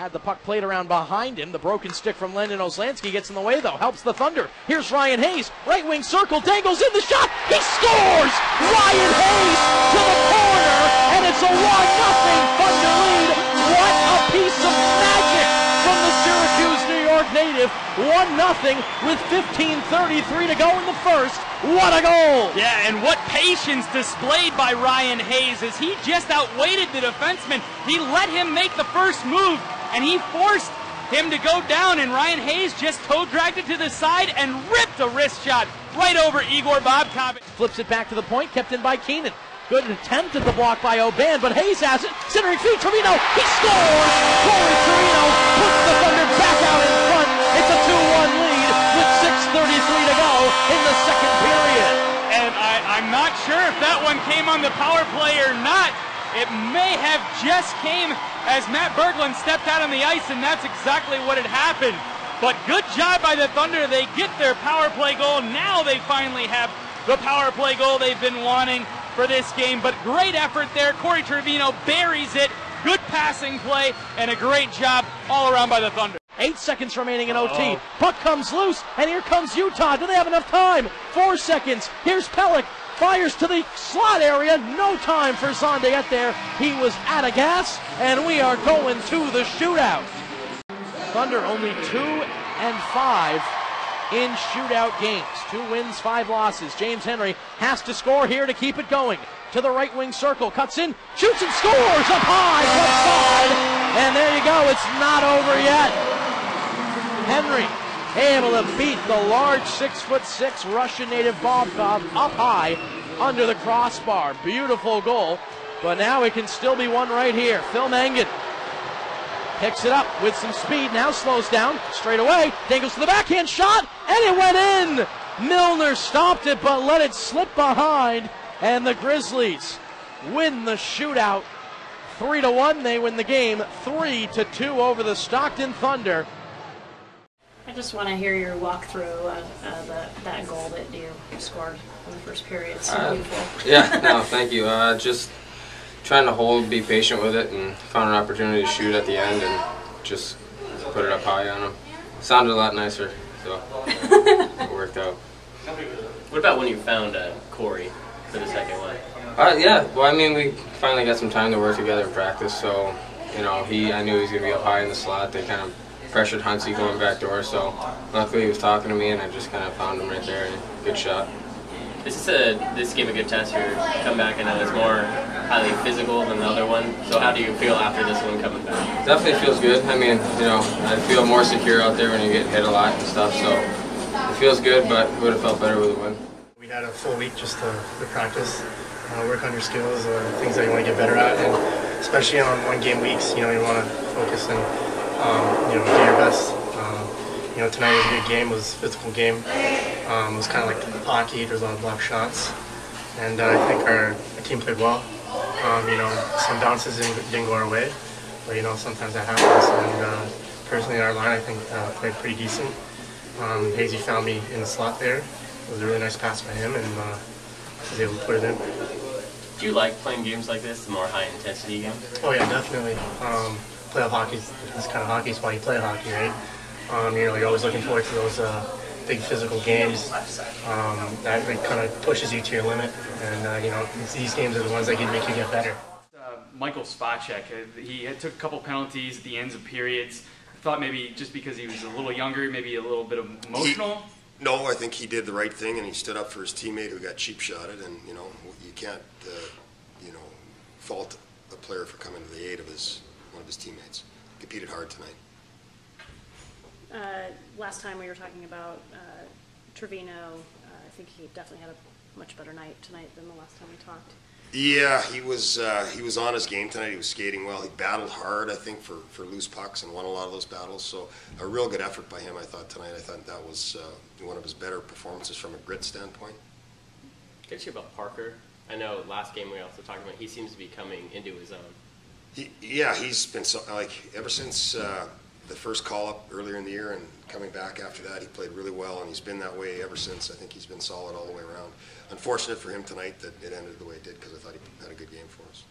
Had the puck played around behind him. The broken stick from Landon Oslansky gets in the way, though. Helps the Thunder. Here's Ryan Hayes. Right wing circle. Dangles in the shot. He scores! Ryan Hayes to the corner, and it's a 1-0 Thunder lead. What a piece of magic from the Syracuse, New York native. 1-0 with 15:33 to go in the first. What a goal! Yeah, and what patience displayed by Ryan Hayes as he just outweighted the defenseman. He let him make the first move, and he forced him to go down, and Ryan Hayes just toe-dragged it to the side and ripped a wrist shot right over Igor Bobkovic. Flips it back to the point, kept in by Keenan. Good attempt at the block by O'Ban, but Hayes has it. Centering feed, Trivino, he scores! Corey Trivino puts the Thunder back out in front. It's a 2-1 lead with 6:33 to go in the second period. And I'm not sure if that one came on the power play or not. It may have just came as Matt Berglund stepped out on the ice, and that's exactly what had happened. But good job by the Thunder. They get their power play goal. Now they finally have the power play goal they've been wanting for this game. But great effort there. Corey Trivino buries it. Good passing play and a great job all around by the Thunder. 8 seconds remaining in OT. Puck comes loose, and here comes Utah. Do they have enough time? 4 seconds. Here's Pellick. Fires to the slot area. No time for Zahn to get there. He was out of gas, and we are going to the shootout. Thunder only 2-5 in shootout games. 2 wins, 5 losses. James Henry has to score here to keep it going. To the right wing circle, cuts in, shoots and scores up high, left side. And there you go, it's not over yet. Henry able to beat the large 6'6" Russian native Bobkov up high under the crossbar. Beautiful goal, but now it can still be won right here. Phil Mangan picks it up with some speed, now slows down, straight away, dangles to the backhand shot, and it went in! Milner stopped it, but let it slip behind, and the Grizzlies win the shootout. 3-1, they win the game 3-2 over the Stockton Thunder. I just want to hear your walkthrough of that goal that you scored in the first period. It's so beautiful. Yeah, no, thank you. Just trying to hold, be patient with it, and found an opportunity to shoot at the end and just put it up high on him. Sounded a lot nicer, so it worked out. What about when you found Corey for the second one? Yeah, well, I mean, we finally got some time to work together in practice, so, you know, I knew he was going to be up high in the slot. They kind of pressured Huntsy going back door, so luckily he was talking to me, and I just kind of found him right there, and good shot. Is this game a good test? Your comeback, I know, is more highly physical than the other one, so how do you feel after this one coming back? Definitely feels good. I mean, you know, I feel more secure out there when you get hit a lot and stuff, so it feels good, but it would have felt better with a win. We had a full week just to practice, work on your skills, things that you want to get better at, and especially on one-game weeks, you know, you want to focus and you know, do your best. You know, tonight was a good game. It was a physical game. It was kind of like hockey. There was a lot of block shots, and I think our team played well. You know, some bounces didn't go our way, but you know, sometimes that happens. And personally, our line I think played pretty decent. Hazy found me in the slot there. It was a really nice pass by him, and was able to put it in. Do you like playing games like this, the more high-intensity game? Oh yeah, definitely. Playoff hockey, this kind of hockey is why you play hockey, right? You know, you're always looking forward to those big physical games that kind of pushes you to your limit, and you know, these games are the ones that can make you get better. Michael Spacek, he took a couple penalties at the ends of periods. I thought maybe just because he was a little younger, maybe a little bit emotional. No, I think he did the right thing, and he stood up for his teammate who got cheap-shotted, and you know, you can't you know, fault a player for coming to the aid of one of his teammates. Competed hard tonight. Last time we were talking about Trivino, I think he definitely had a much better night tonight than the last time we talked. Yeah, he was on his game tonight. He was skating well. He battled hard, I think, for loose pucks and won a lot of those battles. So a real good effort by him, I thought, tonight. I thought that was one of his better performances from a grit standpoint. Get you about Parker. I know last game we also talked about he seems to be coming into his own. Yeah, he's been ever since the first call-up earlier in the year and coming back after that, he played really well, and he's been that way ever since. I think he's been solid all the way around. Unfortunate for him tonight that it ended the way it did, because I thought he had a good game for us.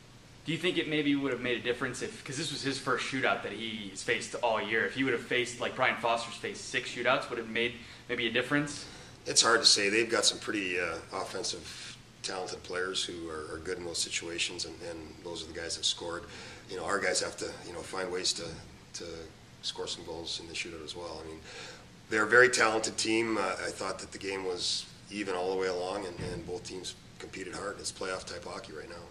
Do you think it maybe would have made a difference if, because this was his first shootout that he's faced all year, if he would have faced, like Brian Foster's faced 6 shootouts, would it have made maybe a difference? It's hard to say. They've got some pretty offensive, talented players who are good in those situations, and those are the guys that scored. You know, our guys have to, you know, find ways to score some goals in the shootout as well. I mean, they're a very talented team. I thought that the game was even all the way along, and both teams competed hard. It's playoff type hockey right now.